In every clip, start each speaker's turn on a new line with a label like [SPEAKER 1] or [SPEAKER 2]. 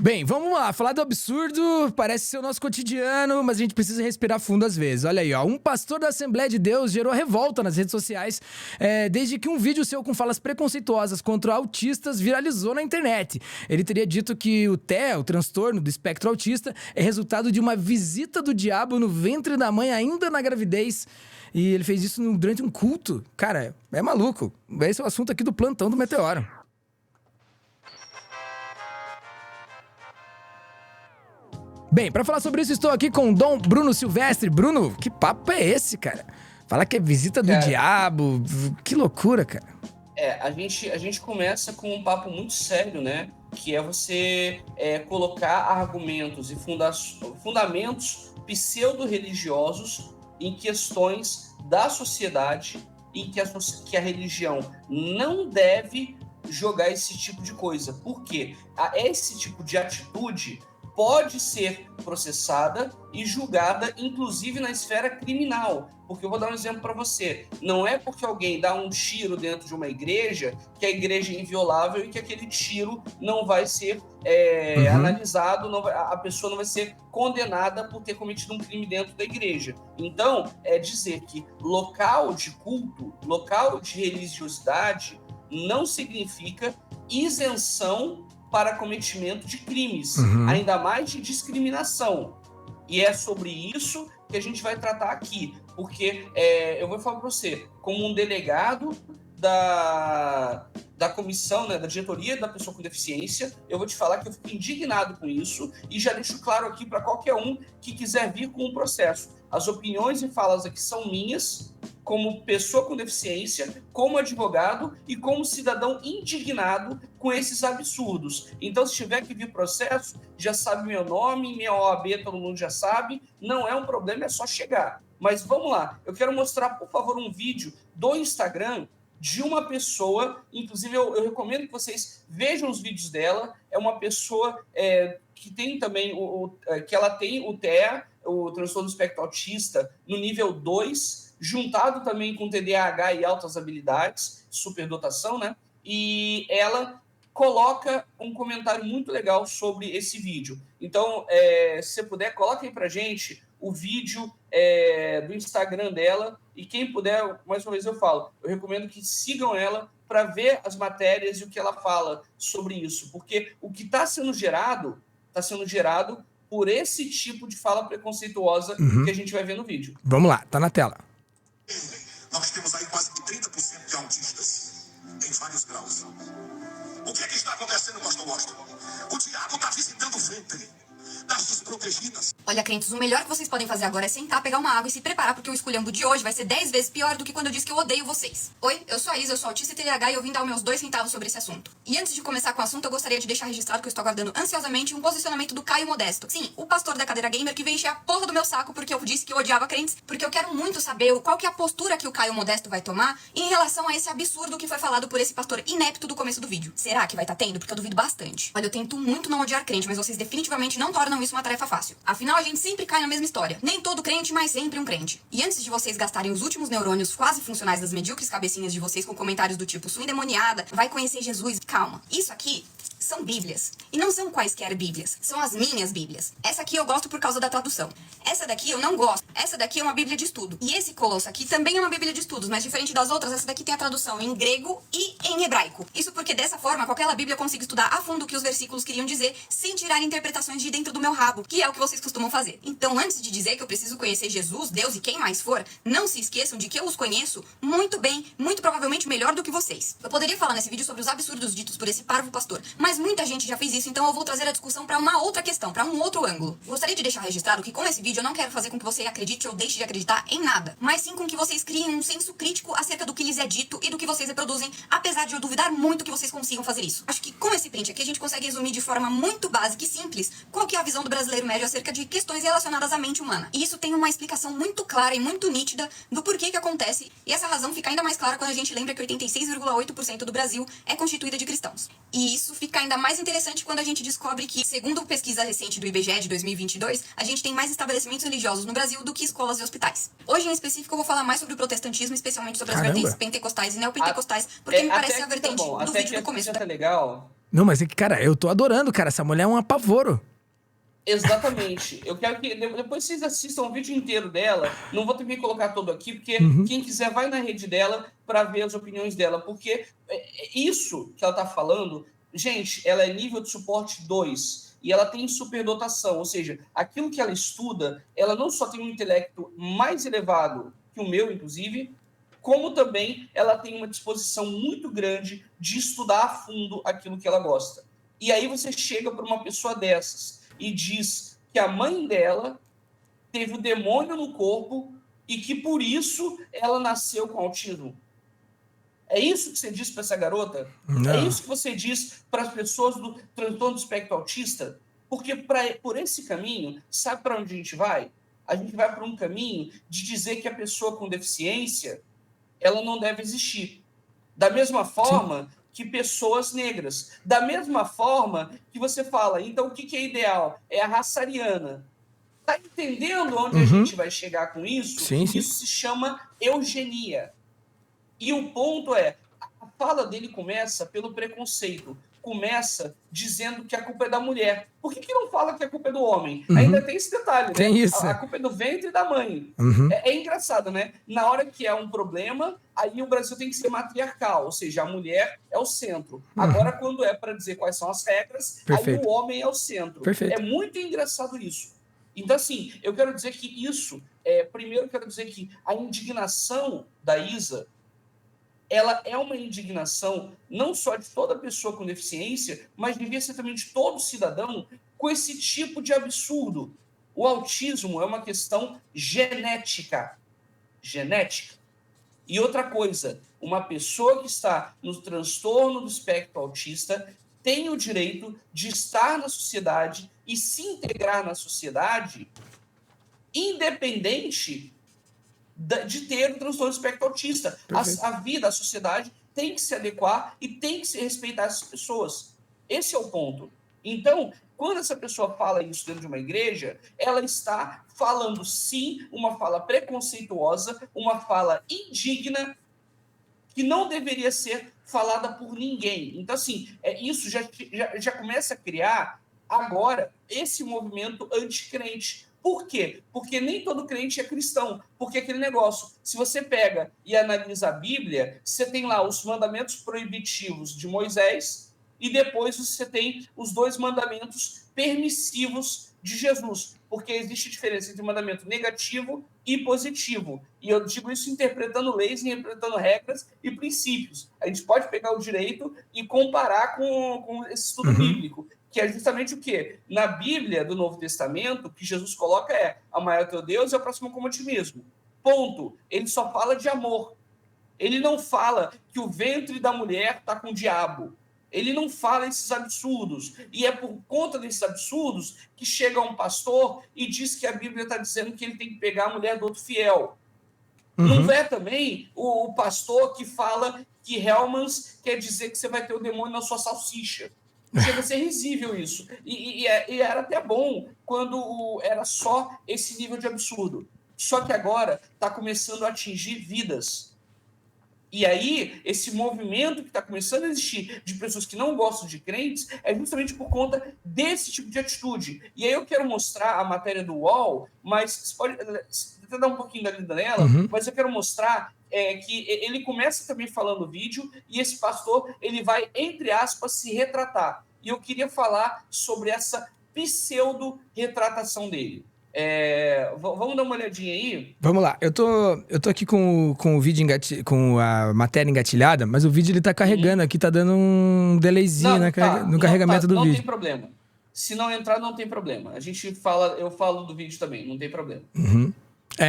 [SPEAKER 1] Bem, vamos lá, falar do absurdo parece ser o nosso cotidiano, mas a gente precisa respirar fundo às vezes. Olha aí, ó, um pastor da Assembleia de Deus gerou revolta nas redes sociais desde que um vídeo seu com falas preconceituosas contra autistas viralizou na internet. Ele teria dito que o TEA, o transtorno do espectro autista, é resultado de uma visita do diabo no ventre da mãe ainda na gravidez. E ele fez isso durante um culto. Cara, é maluco. Esse é o assunto aqui do plantão do Meteoro. Bem, pra falar sobre isso, estou aqui com o Dom Bruno Silvestre. Bruno, que papo é esse, cara? Falar que é visita do diabo, que loucura, cara.
[SPEAKER 2] A gente começa com um papo muito sério, né? Que é você colocar argumentos e fundamentos pseudo-religiosos em questões da sociedade, em que a religião não deve jogar esse tipo de coisa. Por quê? Esse tipo de atitude pode ser processada e julgada, inclusive na esfera criminal. Porque eu vou dar um exemplo para você. Não é porque alguém dá um tiro dentro de uma igreja que a igreja é inviolável e que aquele tiro não vai ser analisado, a pessoa não vai ser condenada por ter cometido um crime dentro da igreja. Então, é dizer que local de culto, local de religiosidade, não significa isenção para cometimento de crimes, ainda mais de discriminação. E é sobre isso que a gente vai tratar aqui, porque eu vou falar para você, como um delegado da comissão, né, da diretoria da pessoa com deficiência, eu vou te falar que eu fico indignado com isso e já deixo claro aqui para qualquer um que quiser vir com um processo. As opiniões e falas aqui são minhas, como pessoa com deficiência, como advogado e como cidadão indignado com esses absurdos. Então, se tiver que vir processo, já sabe meu nome, minha OAB, todo mundo já sabe, não é um problema, é só chegar. Mas vamos lá, eu quero mostrar, por favor, um vídeo do Instagram de uma pessoa, inclusive eu recomendo que vocês vejam os vídeos dela, é uma pessoa que tem também, que ela tem o TEA, o transtorno do espectro autista, no nível 2, juntado também com TDAH e altas habilidades, superdotação, né? E ela coloca um comentário muito legal sobre esse vídeo. Então, se você puder, coloca aí pra gente o vídeo do Instagram dela, e quem puder, mais uma vez eu falo, eu recomendo que sigam ela para ver as matérias e o que ela fala sobre isso, porque o que está sendo gerado por esse tipo de fala preconceituosa que a gente vai ver no vídeo.
[SPEAKER 1] Vamos lá, tá na tela.
[SPEAKER 3] Nós temos aí quase 30% de autistas em vários graus. O que é que está acontecendo, pastor Washington? O diabo está visitando o ventre das desprotegidas.
[SPEAKER 4] Olha, crentes, o melhor que vocês podem fazer agora é sentar, pegar uma água e se preparar, porque o esculhambo de hoje vai ser 10 vezes pior do que quando eu disse que eu odeio vocês. Oi, eu sou a Isa, eu sou autista e TDAH e eu vim dar os meus 2 centavos sobre esse assunto. E antes de começar com o assunto, eu gostaria de deixar registrado que eu estou aguardando ansiosamente um posicionamento do Caio Modesto. Sim, o pastor da cadeira gamer que veio encher a porra do meu saco porque eu disse que eu odiava crentes, porque eu quero muito saber qual que é a postura que o Caio Modesto vai tomar em relação a esse absurdo que foi falado por esse pastor inepto do começo do vídeo. Será que vai estar tendo? Porque eu duvido bastante. Olha, eu tento muito não odiar crente, mas vocês definitivamente não tornam isso uma tarefa fácil. Afinal, a gente sempre cai na mesma história. Nem todo crente, mas sempre um crente. E antes de vocês gastarem os últimos neurônios quase funcionais das medíocres cabecinhas de vocês com comentários do tipo sua endemoniada, vai conhecer Jesus, calma. Isso aqui são bíblias. E não são quaisquer bíblias. São as minhas bíblias. Essa aqui eu gosto por causa da tradução. Essa daqui eu não gosto. Essa daqui é uma bíblia de estudo. E esse colosso aqui também é uma bíblia de estudos, mas diferente das outras, essa daqui tem a tradução em grego e em hebraico. Isso porque dessa forma, com aquela bíblia eu consigo estudar a fundo o que os versículos queriam dizer, sem tirar interpretações de dentro do meu rabo, que é o que vocês costumam fazer. Então, antes de dizer que eu preciso conhecer Jesus, Deus e quem mais for, não se esqueçam de que eu os conheço muito bem, muito provavelmente melhor do que vocês. Eu poderia falar nesse vídeo sobre os absurdos ditos por esse parvo pastor, mas muita gente já fez isso, então eu vou trazer a discussão para uma outra questão, para um outro ângulo. Gostaria de deixar registrado que com esse vídeo eu não quero fazer com que você acredite ou deixe de acreditar em nada, mas sim com que vocês criem um senso crítico acerca do que lhes é dito e do que vocês reproduzem, apesar de eu duvidar muito que vocês consigam fazer isso. Acho que com esse print aqui a gente consegue resumir de forma muito básica e simples qual que é a visão do brasileiro médio acerca de questões relacionadas à mente humana. E isso tem uma explicação muito clara e muito nítida do porquê que acontece, e essa razão fica ainda mais clara quando a gente lembra que 86,8% do Brasil é constituída de cristãos. E isso fica ainda mais interessante quando a gente descobre que, segundo pesquisa recente do IBGE de 2022, a gente tem mais estabelecimentos religiosos no Brasil do que escolas e hospitais. Hoje, em específico, eu vou falar mais sobre o protestantismo, especialmente sobre as vertentes pentecostais e neopentecostais, porque me parece a vertente do vídeo do começo.
[SPEAKER 2] Legal.
[SPEAKER 1] Não, mas é que, cara, eu tô adorando, cara. Essa mulher é um apavoro.
[SPEAKER 2] Exatamente. Eu quero que depois vocês assistam o vídeo inteiro dela. Não vou também colocar todo aqui, porque quem quiser vai na rede dela para ver as opiniões dela. Porque isso que ela tá falando, gente, ela é nível de suporte 2 e ela tem superdotação. Ou seja, aquilo que ela estuda, ela não só tem um intelecto mais elevado que o meu, inclusive, como também ela tem uma disposição muito grande de estudar a fundo aquilo que ela gosta. E aí você chega para uma pessoa dessas e diz que a mãe dela teve o demônio no corpo e que por isso ela nasceu com autismo. É isso que você diz para essa garota?
[SPEAKER 1] Não.
[SPEAKER 2] É isso que você diz para as pessoas do transtorno do espectro autista? Porque por esse caminho, sabe para onde a gente vai? A gente vai para um caminho de dizer que a pessoa com deficiência ela não deve existir. Da mesma forma que pessoas negras. Da mesma forma que você fala, então o que é ideal? É a raça ariana. Tá entendendo onde a gente vai chegar com isso?
[SPEAKER 1] Sim.
[SPEAKER 2] Isso se chama eugenia. E o ponto é, a fala dele começa pelo preconceito. Começa dizendo que a culpa é da mulher. Por que não fala que a culpa é do homem? Ainda tem esse detalhe,
[SPEAKER 1] tem
[SPEAKER 2] né?
[SPEAKER 1] Isso.
[SPEAKER 2] A culpa é do ventre e da mãe. É engraçado, né? Na hora que é um problema, aí o Brasil tem que ser matriarcal, ou seja, a mulher é o centro. Agora, quando é para dizer quais são as regras,
[SPEAKER 1] Perfeito.
[SPEAKER 2] aí o homem é o centro.
[SPEAKER 1] Perfeito.
[SPEAKER 2] É muito engraçado isso. Então, assim, eu quero dizer que isso... primeiro, eu quero dizer que a indignação da Isa, ela é uma indignação não só de toda pessoa com deficiência, mas devia ser também de todo cidadão com esse tipo de absurdo. O autismo é uma questão genética. Genética. E outra coisa, uma pessoa que está no transtorno do espectro autista tem o direito de estar na sociedade e se integrar na sociedade, independente de ter o transtorno do espectro autista. A vida, a sociedade tem que se adequar e tem que se respeitar essas pessoas. Esse é o ponto. Então, quando essa pessoa fala isso dentro de uma igreja, ela está falando, sim, uma fala preconceituosa, uma fala indigna, que não deveria ser falada por ninguém. Então, assim, isso já começa a criar, agora, esse movimento anticrente. Por quê? Porque nem todo crente é cristão. Porque aquele negócio, se você pega e analisa a Bíblia, você tem lá os mandamentos proibitivos de Moisés e depois você tem os 2 mandamentos permissivos de Jesus. Porque existe diferença entre mandamento negativo e positivo. E eu digo isso interpretando leis, interpretando regras e princípios. A gente pode pegar o direito e comparar com esse estudo bíblico. Que é justamente o quê? Na Bíblia do Novo Testamento, o que Jesus coloca é amar o teu Deus e ao próximo como a ti mesmo. Ponto. Ele só fala de amor. Ele não fala que o ventre da mulher está com o diabo. Ele não fala esses absurdos. E é por conta desses absurdos que chega um pastor e diz que a Bíblia está dizendo que ele tem que pegar a mulher do outro fiel. Não é também o pastor que fala que Hellmann's quer dizer que você vai ter o demônio na sua salsicha. Chega a ser risível isso. E era até bom quando era só esse nível de absurdo. Só que agora está começando a atingir vidas. E aí, esse movimento que está começando a existir de pessoas que não gostam de crentes é justamente por conta desse tipo de atitude. E aí eu quero mostrar a matéria do UOL, mas você pode até dar um pouquinho da lida nela, mas eu quero mostrar que ele começa também falando o vídeo e esse pastor ele vai, entre aspas, se retratar. E eu queria falar sobre essa pseudo-retratação dele. Vamos dar uma olhadinha aí?
[SPEAKER 1] Vamos lá. Eu tô aqui com o vídeo com a matéria engatilhada, mas o vídeo ele tá carregando aqui, tá dando um delayzinho no carregamento do vídeo.
[SPEAKER 2] Não tem problema. Se não entrar, não tem problema. Eu falo do vídeo também, não tem problema.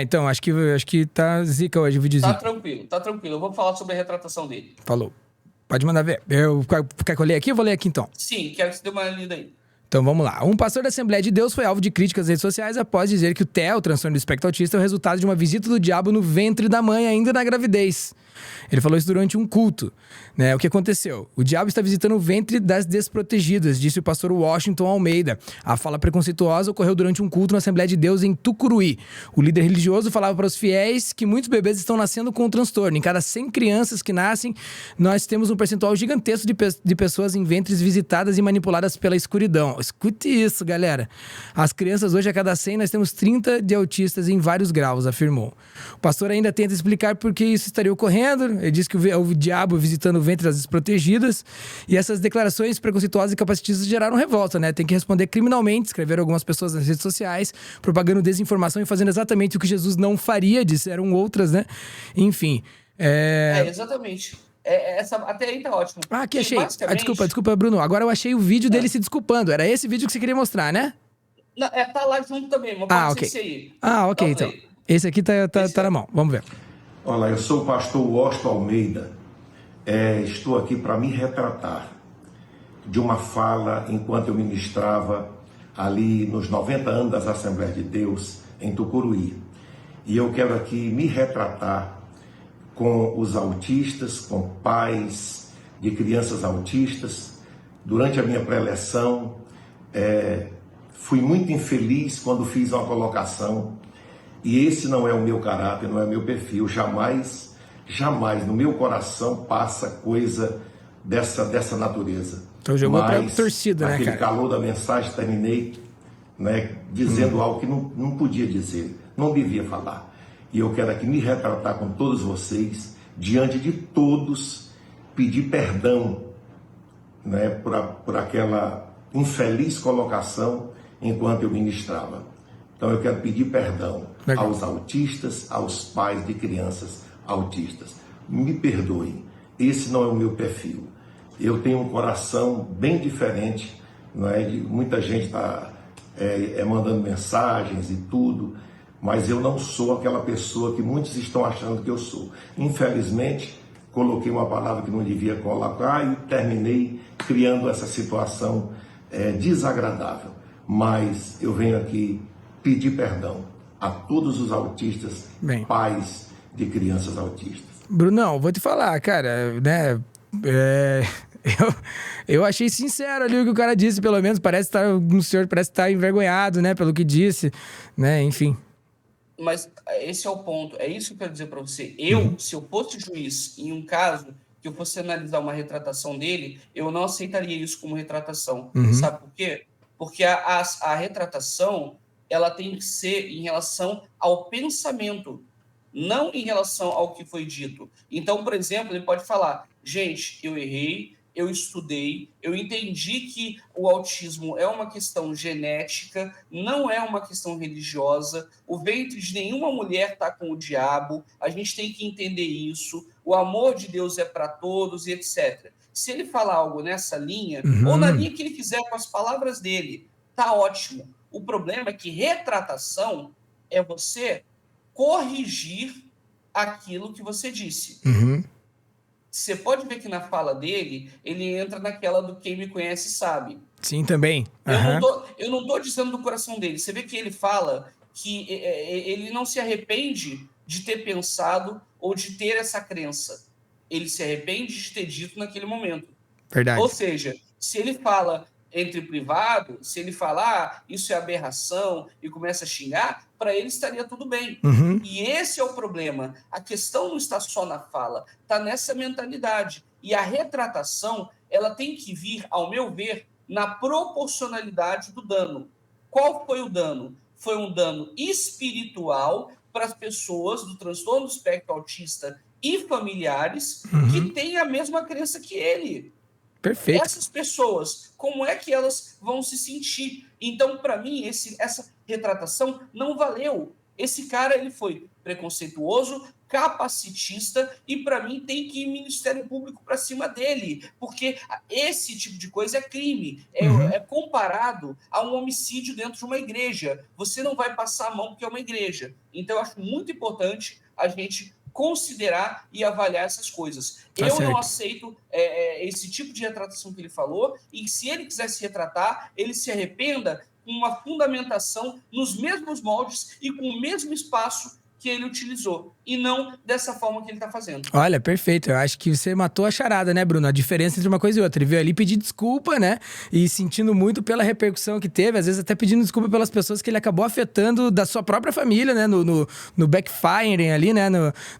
[SPEAKER 1] Então, acho que tá zica hoje o videozinho.
[SPEAKER 2] Tá tranquilo. Eu vou falar sobre a retratação dele.
[SPEAKER 1] Falou. Pode mandar ver. Quer que eu leia aqui? Eu vou ler aqui então.
[SPEAKER 2] Sim, quero que você dê uma lida aí.
[SPEAKER 1] Então vamos lá. Um pastor da Assembleia de Deus foi alvo de críticas nas redes sociais após dizer que o TEA, o transtorno do espectro autista, é o resultado de uma visita do diabo no ventre da mãe ainda na gravidez. Ele falou isso durante um culto, né? O que aconteceu? O diabo está visitando o ventre das desprotegidas, disse o pastor Washington Almeida. A fala preconceituosa ocorreu durante um culto na Assembleia de Deus em Tucuruí. O líder religioso falava para os fiéis que muitos bebês estão nascendo com o transtorno. Em cada 100 crianças que nascem, nós temos um percentual gigantesco de pessoas em ventres visitadas e manipuladas pela escuridão. Escute isso, galera. As crianças hoje, a cada 100, nós temos 30 de autistas em vários graus, afirmou. O pastor ainda tenta explicar por que isso estaria ocorrendo. Ele diz que o diabo visitando o ventre das desprotegidas. E essas declarações preconceituosas e capacitistas geraram revolta, né? Tem que responder criminalmente, escreveram algumas pessoas nas redes sociais, propagando desinformação e fazendo exatamente o que Jesus não faria, disseram outras, né? Enfim.
[SPEAKER 2] Exatamente. Essa, até aí tá ótimo.
[SPEAKER 1] Ah, aqui
[SPEAKER 2] Porque,
[SPEAKER 1] achei. Desculpa, Bruno. Agora eu achei o vídeo dele se desculpando. Era esse vídeo que você queria mostrar, né?
[SPEAKER 2] Não, tá lá junto também, mas pode ser esse aí.
[SPEAKER 1] Ok, então. Esse aqui tá na mão. Vamos ver.
[SPEAKER 3] Olá, eu sou o pastor Washington Almeida. Estou aqui para me retratar de uma fala enquanto eu ministrava ali nos 90 anos das Assembleias de Deus em Tucuruí. E eu quero aqui me retratar com os autistas, com pais de crianças autistas. Durante a minha preleção, fui muito infeliz quando fiz uma colocação. E esse não é o meu caráter, não é o meu perfil. Jamais no meu coração passa coisa dessa natureza.
[SPEAKER 1] Então jogou para a torcida, né, cara?
[SPEAKER 3] Naquele calor da mensagem, terminei, né, dizendo algo que não podia dizer, não devia falar. E eu quero aqui me retratar com todos vocês, diante de todos, pedir perdão, né, por aquela infeliz colocação enquanto eu ministrava. Então eu quero pedir perdão aos autistas, aos pais de crianças autistas. Me perdoem, esse não é o meu perfil. Eu tenho um coração bem diferente, não é? Muita gente está mandando mensagens e tudo, mas eu não sou aquela pessoa que muitos estão achando que eu sou. Infelizmente, coloquei uma palavra que não devia colocar e terminei criando essa situação desagradável. Mas eu venho aqui pedir perdão a todos os autistas, pais de crianças autistas.
[SPEAKER 1] Brunão, vou te falar, cara, né? Eu achei sincero ali o que o cara disse, pelo menos. O senhor parece estar envergonhado, né? Pelo que disse, né? Enfim.
[SPEAKER 2] Mas esse é o ponto. É isso que eu quero dizer para você. Se eu fosse juiz em um caso que eu fosse analisar uma retratação dele, eu não aceitaria isso como retratação. Sabe por quê? Porque a retratação, ela tem que ser em relação ao pensamento, não em relação ao que foi dito. Então, por exemplo, ele pode falar: gente, eu errei, eu estudei, eu entendi que o autismo é uma questão genética, não é uma questão religiosa, o ventre de nenhuma mulher está com o diabo, a gente tem que entender isso, o amor de Deus é para todos e etc. Se ele falar algo nessa linha, ou na linha que ele quiser com as palavras dele, tá ótimo. O problema é que retratação é você corrigir aquilo que você disse. Você pode ver que na fala dele, ele entra naquela do quem me conhece sabe.
[SPEAKER 1] Sim, também.
[SPEAKER 2] Eu não tô dizendo do coração dele. Você vê que ele fala que ele não se arrepende de ter pensado ou de ter essa crença. Ele se arrepende de ter dito naquele momento.
[SPEAKER 1] Verdade.
[SPEAKER 2] Ou seja, se ele fala entre privado, se ele falar isso é aberração e começa a xingar, para ele estaria tudo bem. E esse é o problema. A questão não está só na fala, está nessa mentalidade. E a retratação, ela tem que vir, ao meu ver, na proporcionalidade do dano. Qual foi o dano? Foi um dano espiritual para as pessoas do transtorno do espectro autista e familiares que têm a mesma crença que ele.
[SPEAKER 1] Perfeito.
[SPEAKER 2] Essas pessoas, como é que elas vão se sentir? Então, para mim, essa retratação não valeu. Esse cara, ele foi preconceituoso, capacitista, e para mim tem que ir Ministério Público para cima dele, porque esse tipo de coisa é crime, é comparado a um homicídio dentro de uma igreja. Você não vai passar a mão porque é uma igreja. Então, eu acho muito importante a gente considerar e avaliar essas coisas.
[SPEAKER 1] Tá
[SPEAKER 2] Eu
[SPEAKER 1] certo.
[SPEAKER 2] não aceito esse tipo de retratação que ele falou, e se ele quiser se retratar, ele se arrependa com uma fundamentação nos mesmos moldes e com o mesmo espaço que ele utilizou, e não dessa forma que ele está fazendo.
[SPEAKER 1] Olha, perfeito. Eu acho que você matou a charada, né, Bruno? A diferença entre uma coisa e outra. Ele veio ali pedir desculpa, né? E sentindo muito pela repercussão que teve, às vezes até pedindo desculpa pelas pessoas que ele acabou afetando da sua própria família, né? No backfiring ali, né?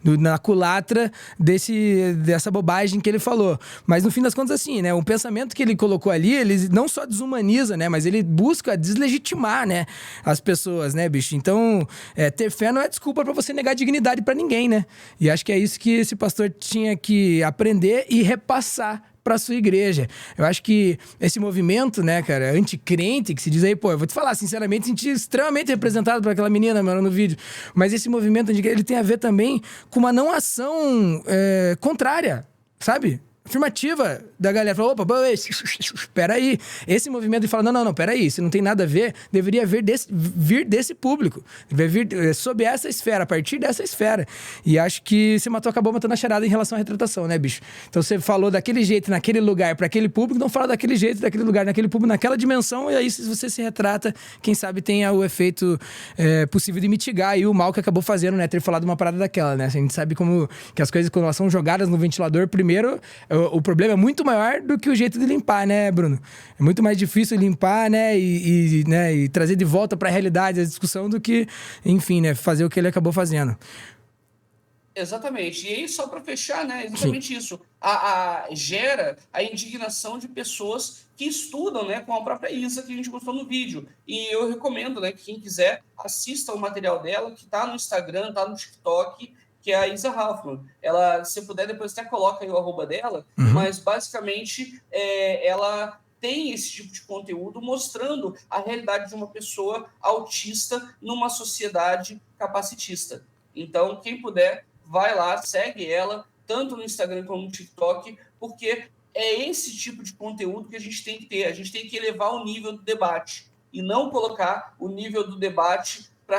[SPEAKER 1] Na culatra dessa bobagem que ele falou. Mas no fim das contas, assim, né? O pensamento que ele colocou ali, ele não só desumaniza, né? Mas ele busca deslegitimar, né? As pessoas, né, bicho? Então, ter fé não é desculpa pra você negar dignidade pra ninguém, né? E acho que é isso que esse pastor tinha que aprender e repassar pra sua igreja. Eu acho que esse movimento, né, cara, anticrente, que se diz aí, pô, eu vou te falar, sinceramente, senti extremamente representado por aquela menina, mano, no vídeo. Mas esse movimento, ele tem a ver também com uma não ação contrária, sabe? Afirmativa da galera. Falou, opa, peraí. Esse movimento de falar, não, peraí, isso não tem nada a ver, deveria vir desse público. Deveria vir sob essa esfera, a partir dessa esfera. E acho que você acabou matando a charada em relação à retratação, né, bicho? Então você falou daquele jeito, naquele lugar, para aquele público, não fala daquele jeito, daquele lugar, naquele público, naquela dimensão, e aí se você se retrata, quem sabe tenha o efeito possível de mitigar aí o mal que acabou fazendo, né, ter falado uma parada daquela, né? A gente sabe como que as coisas, quando elas são jogadas no ventilador, primeiro, o problema é muito maior do que o jeito de limpar, né, Bruno? É muito mais difícil limpar, né, e trazer de volta para a realidade a discussão do que, enfim, né, fazer o que ele acabou fazendo.
[SPEAKER 2] Exatamente. E aí, só para fechar, né, exatamente isso. Gera a indignação de pessoas que estudam, né, com a própria Isa, que a gente mostrou no vídeo. E eu recomendo, né, que quem quiser assista o material dela, que está no Instagram, está no TikTok, que é a Isa Halfman. Ela, se puder, depois até coloca aí o arroba dela, mas basicamente ela tem esse tipo de conteúdo mostrando a realidade de uma pessoa autista numa sociedade capacitista. Então, quem puder, vai lá, segue ela, tanto no Instagram como no TikTok, porque é esse tipo de conteúdo que a gente tem que ter. A gente tem que elevar o nível do debate e não colocar o nível do debate para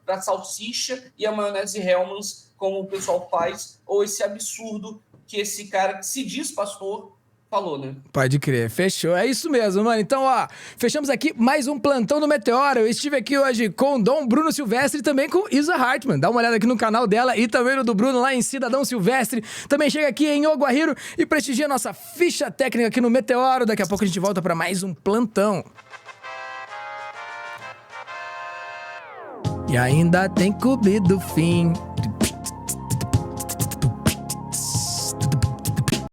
[SPEAKER 2] a salsicha e a maionese Hellmann's, como o pessoal faz, ou esse absurdo que esse cara que se diz pastor falou, né?
[SPEAKER 1] Pode crer, fechou. É isso mesmo, mano. Então, ó, fechamos aqui mais um Plantão do Meteoro. Eu estive aqui hoje com o Dom Bruno Silvestre e também com Isa Hartman. Dá uma olhada aqui no canal dela e também no do Bruno lá em Cidadão Silvestre. Também chega aqui em Oguahiro e prestigia nossa ficha técnica aqui no Meteoro. Daqui a pouco a gente volta para mais um Plantão. E ainda tem clube do fim.